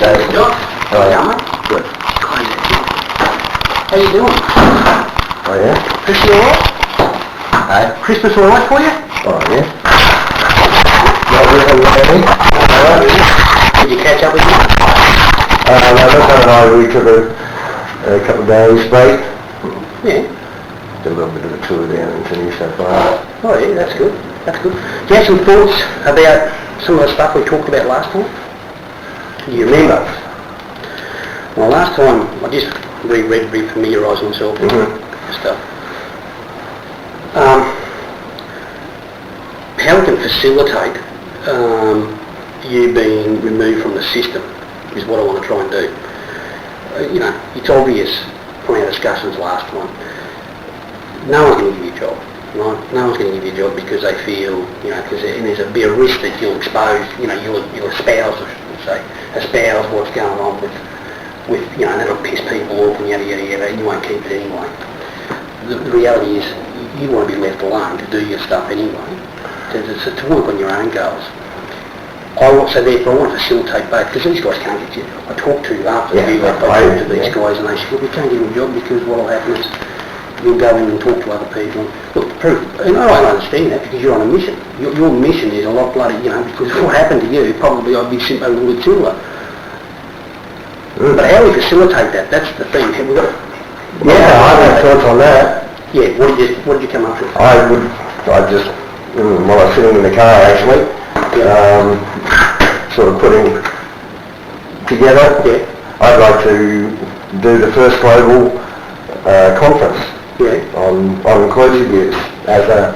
Dave. How are you, mate? Good. How you doing? Oh, yeah? Christmas alright? Hey? Christmas alright for you? Oh, yeah. Alright. Did you catch up with you? No, that's how we took a couple of days break. Yeah. Did a little bit of a tour down into New South Wales. Oh yeah, that's good. That's good. Do you have some thoughts about some of the stuff we talked about last time? Do you remember? Well, last time I just re-familiarised myself with stuff. How we can facilitate you being removed from the system is what I want to try and do. It's obvious from our discussions last time. No one's going to give you a job, right? No one's going to give you a job because they feel, because there's a bit of risk that you'll expose, you'll espouse, espouse what's going on with that'll piss people off and yada yada yada, and you won't keep it anyway. The reality is, you want to be left alone to do your stuff anyway, to work on your own goals. Therefore I want to facilitate both, because these guys can't get you. I talk to you after the view, I talk to these guys and they say, we can't give you a job because what will happen is you'll go in and talk to other people. Look, the proof, and I don't understand that because you're on a mission. Your mission is a lot bloody, because what happened to you, probably I'd be simply a little bit similar. But how we facilitate that, that's the thing. Have we got I have thoughts on that. Yeah, what did you come up with? While I was sitting in the car actually, sort of putting together, I'd like to do the first global conference on inclusive use as a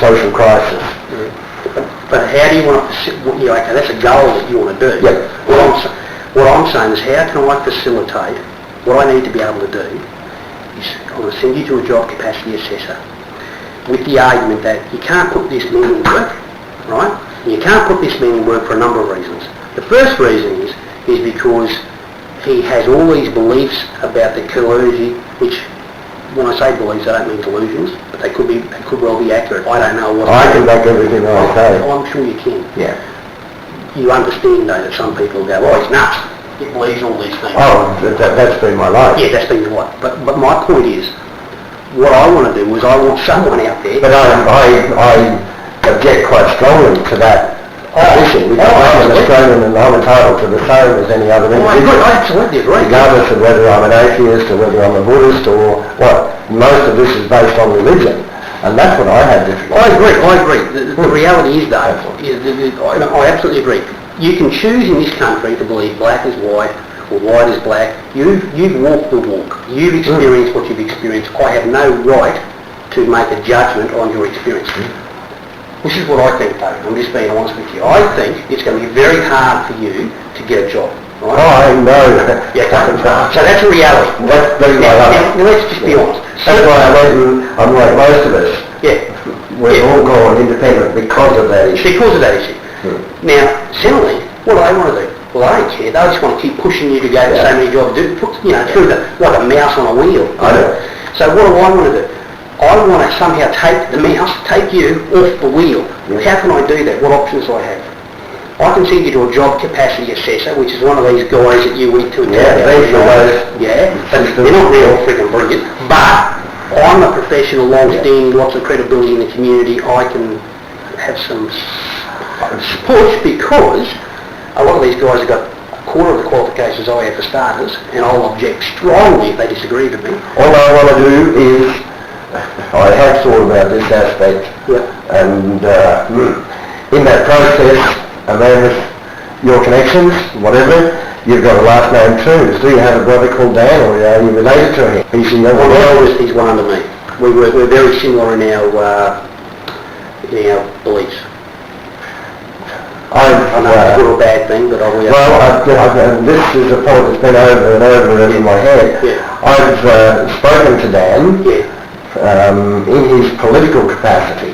social crisis. But how do you want to, okay, that's a goal that you want to do. What I'm saying is, how can I facilitate, what I need to be able to do is I'm going to send you to a job capacity assessor with the argument that you can't put this man in work, right? And you can't put this man in work for a number of reasons. The first reason is because he has all these beliefs about the coercion, which when I say beliefs, I don't mean delusions, but they could well be accurate. I don't know what... I can back everything I say. I'm sure you can. Yeah. You understand though that some people go, oh, he's nuts. He believes all these things. Oh, that's been my life. Yeah, that's been your life. But my point is, what I want to do is I want someone out there... But I object quite strongly to that position, because I'm an Australian and I'm entitled to the same as any other individual. I absolutely agree. Regardless of whether I'm an atheist or whether I'm a Buddhist or what. Most of this is based on religion. And that's what I have difficulty. I agree. The reality is though, I absolutely agree. You can choose in this country to believe black is white or white is black. You've walked the walk. You've experienced what you've experienced. I have no right to make a judgment on your experience. This is what I think though, I'm just being honest with you. I think it's going to be very hard for you to get a job. Right? Oh, I know. So that's a reality. Now let's just be honest. That's why I'm like most of us. We've all gone independent because of that issue. Now, similarly, what do they want to do? Well, they don't care. They just want to keep pushing you to go to so many jobs, through like a mouse on a wheel. I know. So what do I want to do? I want to somehow take you off the wheel. How can I do that? What options do I have? I can send you to a job capacity assessor, which is one of these guys that you went to. But they're not real freaking brilliant. But I'm a professional, long-standing, lots of credibility in the community. I can have some support because a lot of these guys have got a quarter of the qualifications I have for starters, and I'll object strongly if they disagree with me. All I want to do is, I have thought about this aspect, and in that process, a man with your connections, whatever, you've got a last name Toombs. Do you have a brother called Dan, or are you related to him? He's the younger one. He's one under me. We're very similar in our beliefs. I know it's a good or bad thing, but this is a point that's been over and over in my head. I've spoken to Dan in his political capacity.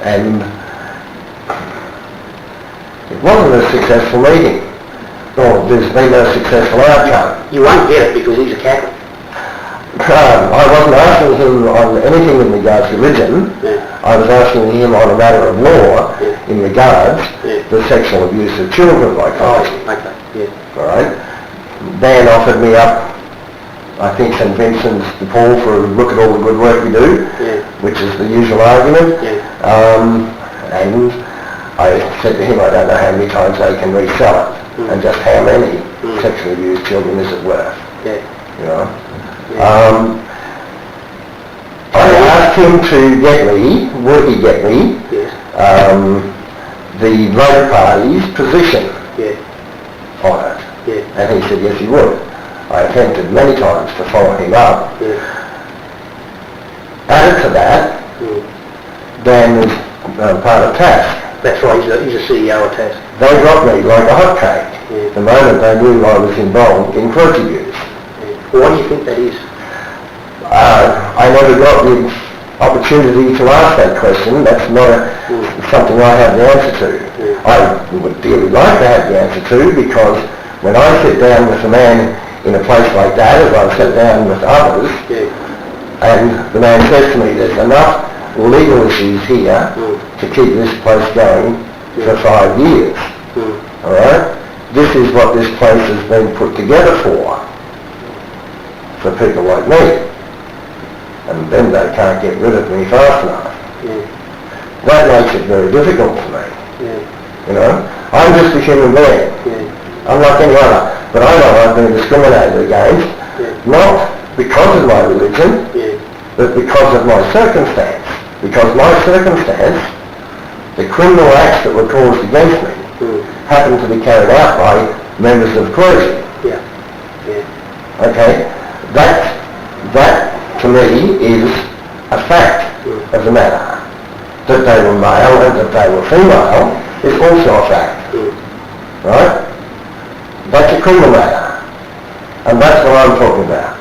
And it wasn't a successful meeting. Or there's been no successful outcome. You won't get it because he's a Catholic. I wasn't asking him on anything in regards to religion. I was asking him on a matter of law in regards to sexual abuse of children, like right? Dan offered me up, I think, St Vincent's de Paul for a look at all the good work we do, which is the usual argument. And I said to him, I don't know how many times they can resell it, and just how many sexually abused children is it worth, you know. I asked him to get me, would he get me, the Labor Party's position on it. And he said yes he would. I attempted many times to follow him up. Added to that, Dan was part of TASC. That's right, he's a CEO of TASC. They dropped me like a hotcake the moment they knew I was involved in cruelty abuse. Why do you think that is? I never got the opportunity to ask that question. That's not something I have the answer to. I would dearly like to have the answer to, because when I sit down with a man in a place like that, as I've sat down with others, and the man says to me, there's enough legal issues here to keep this place going for 5 years. All right? This is what this place has been put together for people like me. And then they can't get rid of me fast enough. That makes it very difficult for me. You know? I'm just a human being. I'm like any other. But I know I've been discriminated against, not because of my religion, but because of my circumstance. Because my circumstance, the criminal acts that were caused against me, happened to be carried out by members of clergy. Okay? That to me is a fact of the matter. That they were male and that they were female is also a fact. Right? That's a criminal matter. And that's what I'm talking about.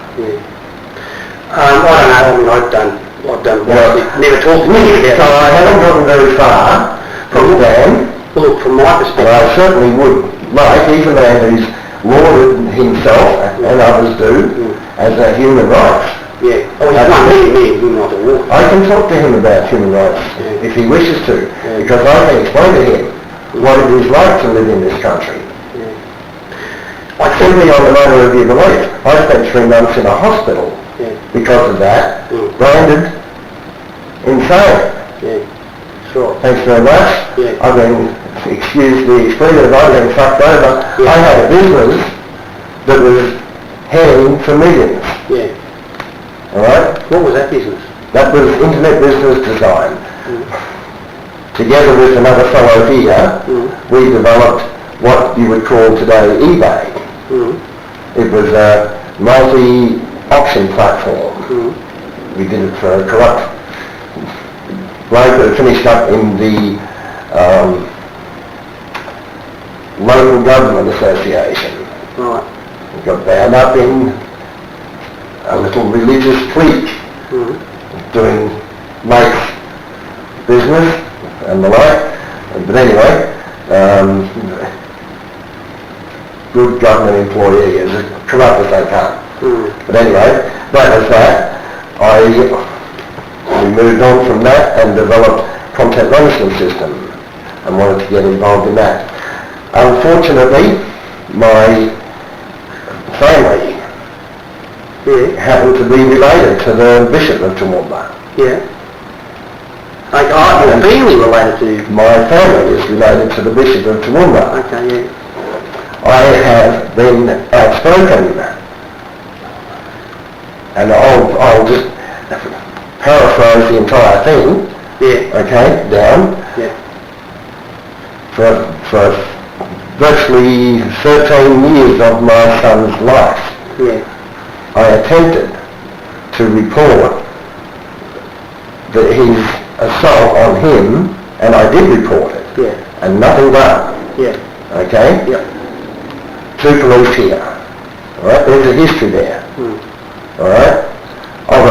I don't know, I've done never talked to me about so I haven't gotten very far from Dan. Look, from my perspective, But I certainly would like, he's a man who's lauded himself, and others do, as a human rights. I I can talk to him about human rights if he wishes to, because I can explain to him what it is like to live in this country. Simply on the matter of your belief, I spent 3 months in a hospital because of that, branded insane. Thanks very much. I've been, excuse the expression, I've been fucked over. I had a business that was heading for millions. Alright? What was that business? That was internet business design. Together with another fellow here, we developed what you would call today eBay. It was a multi-auction platform. We did it for a corrupt bloke that finished up in the local government association. We got bound up in a little religious clique doing mates business and the like. But anyway, good government employee, as corrupt as they come. But anyway, that was that. We moved on from that and developed content management system and wanted to get involved in that. Unfortunately, my family happened to be related to the Bishop of Toowoomba. Like, your family related to? My family is related to the Bishop of Toowoomba. I have been outspoken, and I'll just paraphrase the entire thing, down, for virtually 13 years of my son's life. I attempted to report his assault on him, and I did report it, and nothing done. Okay? 2 police here. Alright, there's a history there. Alright?